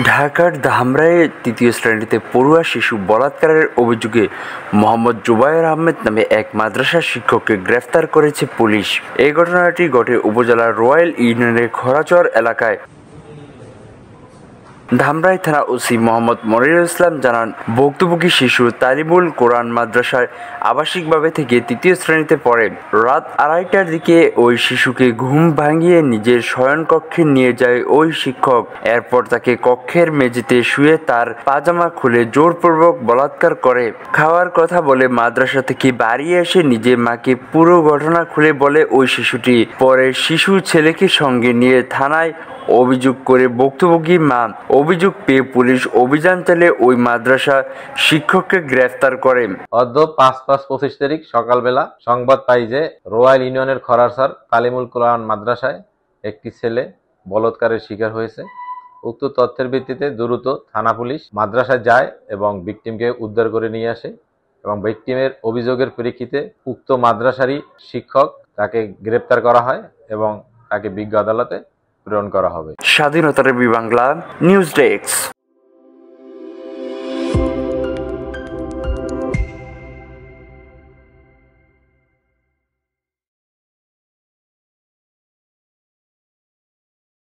ঢাকার ধামরাইয়ে তৃতীয় শ্রেণিতে পড়ুয়া শিশু বলাৎকারের অভিযোগে মোহাম্মদ জুবায়ের আহমেদ নামে এক মাদ্রাসা শিক্ষককে গ্রেফতার করেছে পুলিশ। এই ঘটনাটি ঘটে উপজেলার রয়্যাল ইউনিয়নের খোরাচর এলাকায়। ধামরাই থানা ওসি মোহাম্মদ মনিরুল ইসলাম জানান, ভুক্তভোগী শিশু তালিমুল কোরআন মাদ্রাসায় আবাসিকভাবে থেকে তৃতীয় শ্রেণিতে পড়ে। রাত 2:30টার দিকে ওই শিশুকে ঘুম ভাঙিয়ে নিজের শয়নকক্ষে নিয়ে যায় ওই শিক্ষক। এরপর তাকে কক্ষের মেঝেতে শুয়ে তার পাজামা খুলে জোরপূর্বক বলাৎকার করে। খাওয়ার কথা বলে মাদ্রাসা থেকে বাড়ি এসে নিজের মাকে পুরো ঘটনা খুলে বলে ওই শিশুটি। পরে শিশু ছেলেকে সঙ্গে নিয়ে থানায় অভিযোগ করে ভুক্তভোগী মা অভিযোগ পেয়ে পুলিশ অভিযান চালিয়ে ওই মাদ্রাসা শিক্ষককে গ্রেফতার করে। অদ্য 5/5/25 তারিখ সকালবেলা সংবাদ পাই যে রয়্যাল ইউনিয়নের খরারসার তালিমুল কোরআন মাদ্রাসায় একটি ছেলে বলাৎকারের শিকার হয়েছে। উক্ত তথ্যের ভিত্তিতে দ্রুত থানা পুলিশ মাদ্রাসায় যায় এবং ভিকটিমকে উদ্ধার করে নিয়ে আসে এবং ভিকটিমের অভিযোগের প্রেক্ষিতে উক্ত মাদ্রাসারই শিক্ষক তাকে গ্রেপ্তার করা হয় এবং তাকে বিজ্ঞ আদালতে প্রেরণ করা হবে। স্বাধীনতা টিভি বাংলা নিউজ ডেস্ক।